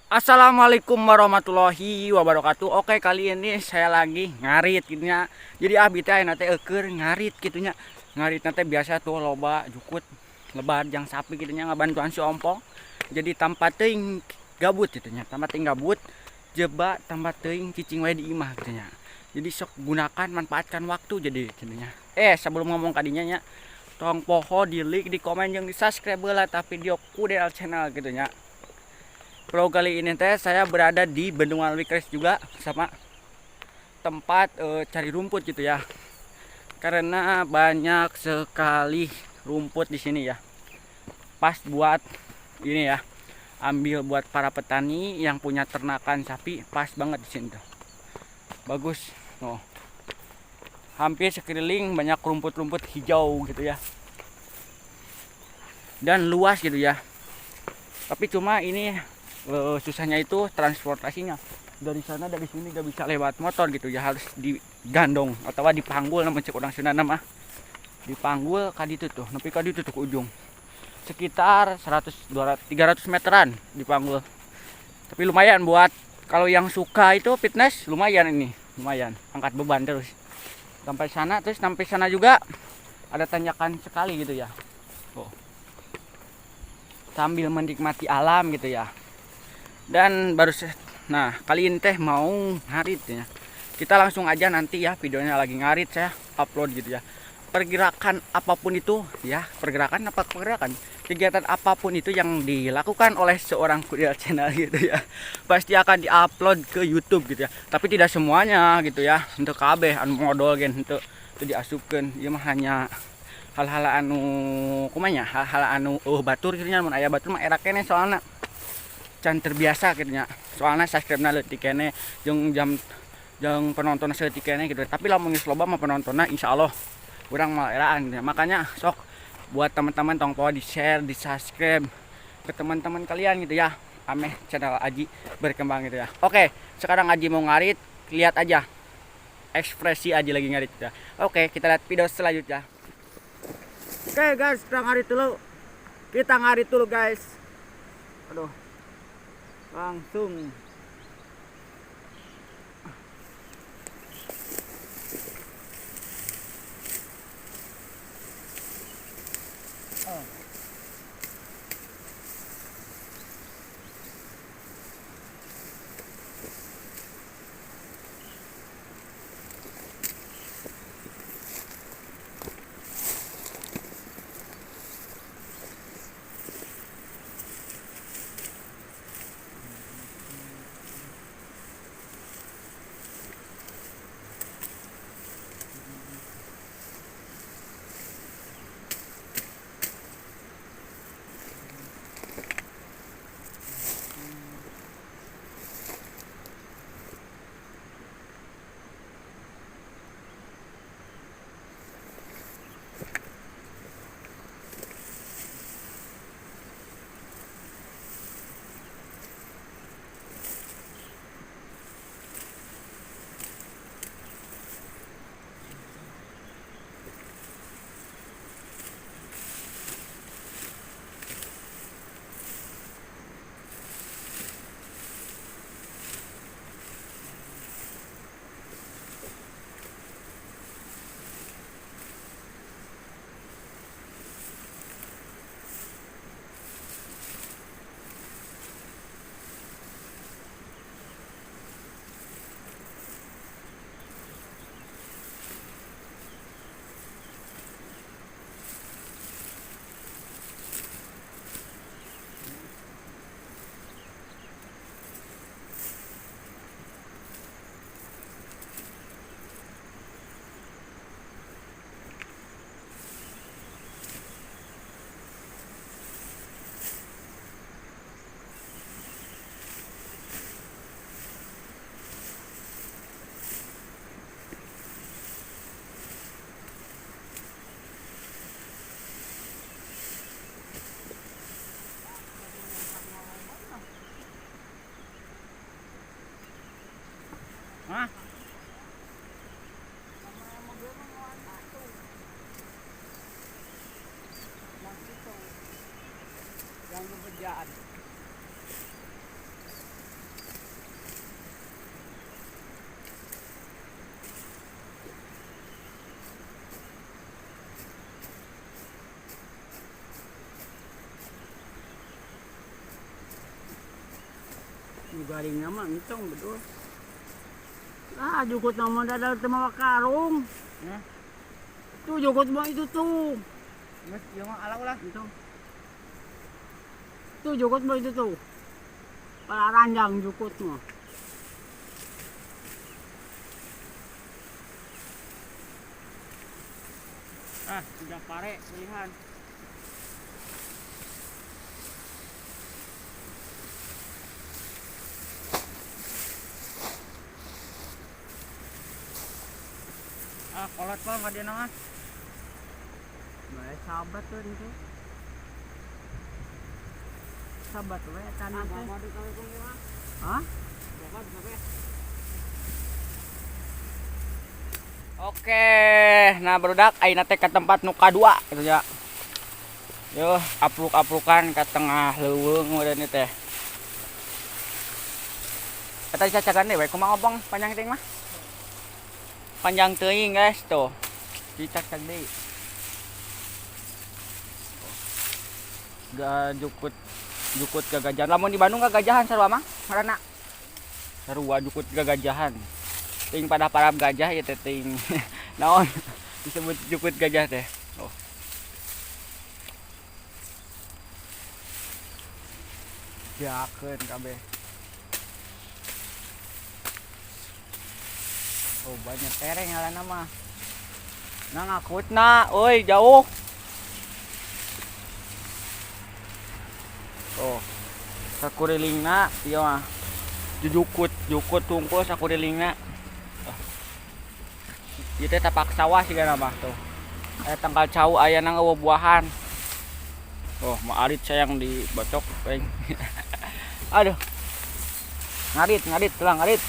Assalamualaikum warahmatullahi wabarakatuh. Oke, kali ini saya lagi ngarit gitunya. Jadi abi teh nanti eker ngarit gitunya. Ngarit nanti biasa tuh loba jukut lebar jang sapi gitunya ngabantuan si ompong. Jadi tanpa teuing gabut gitunya. Tanpa teuing gabut jeba tanpa teuing cicing wae di imah gitunya. Jadi sok gunakan manfaatkan waktu jadi gitunya. Sebelum ngomong kadinya nya tong poho di like di komen yang di subscribe lah tapi video kudel channel gitunya. Vlog kali ini teh saya berada di Bendungan Wikres juga sama tempat cari rumput gitu ya. Karena banyak sekali rumput di sini ya. Pas buat ini ya. Ambil buat para petani yang punya ternakan sapi, pas banget di sini tuh. Bagus. Oh. Hampir sekeliling banyak rumput-rumput hijau gitu ya. Dan luas gitu ya. Tapi cuma ini susahnya itu transportasinya. Dari sana dari sini gak bisa lewat motor gitu ya, harus digandong atau dipanggul namanya cek orang Sunda mah. Dipanggul kadi itu tuh, nepi kadi itu tuh ke ujung. Sekitar 100 200 300 meteran dipanggul. Tapi lumayan buat kalau yang suka itu fitness, lumayan ini, lumayan. Angkat beban terus. Sampai sana juga ada tanjakan sekali gitu ya. Oh. Sambil menikmati alam gitu ya. Dan nah kali ini teh mau ngarit ya. Kita langsung aja nanti ya videonya lagi ngarit saya upload gitu ya. Pergerakan apapun itu ya, pergerakan kegiatan apapun itu yang dilakukan oleh seorang kudel channel gitu ya, pasti akan diupload ke YouTube gitu ya. Tapi tidak semuanya gitu ya, untuk kabeh anu modal gen untuk itu diasupkan. Ieu mah hanya hal-hal anu kumanya, hal-hal anu batur gitu nya, mun aya batur mah era kene soalna can terbiasa gitu nya. Soalnya subscribe-na leutik kene jeung jeung penonton seeutik kene gitu. Tapi lamun geus loba mah penontonnya insyaallah urang mah eraan gitu. Makanya sok buat teman-teman tong poho di-share, di-subscribe ke teman-teman kalian gitu ya. Ameh channel Aji berkembang gitu ya. Oke, sekarang Aji mau ngarit, lihat aja ekspresi Aji lagi ngarit ya. Oke, kita lihat video selanjutnya. Oke guys, kita ngarit dulu. Kita ngarit dulu guys. Aduh. Langsung yang bekerjaan. garing nama ngitong betul. Ah, jukut nama dadal tema karung. Ya. Tuh jukut mah itu tuh. Mas, yung mga alaw lah. Itu. Tuh jukut mah itu tuh. Para ranjang jukut mah. Ah, sudah pare pilihan. Ah, kolot pa ka din naman. May sabat tuh itu. Sabat we tanah teh. Hah? Oke, nah barudak ayeuna teh ke tempat nu kadua gitu ya. Yo, apluk-aplukan ke tengah leuweung meureun teh. Eta dicacagan deh we kumaha obong panjang teuing mah. Panjang teuing guys tuh. Dicacag deui. Jukut gagajahan. Lamun di Bandung gagajahan sarua mah ngaranna. Sarua jukut gagajahan. Ting pada parab gajah ya ting naon disebut jukut gajah teh. Oh. Jakeun kabeh. Oh banyak tereng ngaranna mah. Nah ngakutna, euy jauh. Oh. Sakurilingna ieu mah. Jukut tungkul sakurilingna. Itu tapak sawah sih kan mah tuh. Tangkal cau aya nang buahan. Oh, mau arit sayang dibocok peng. Aduh. Ngarit, tulang ngarit.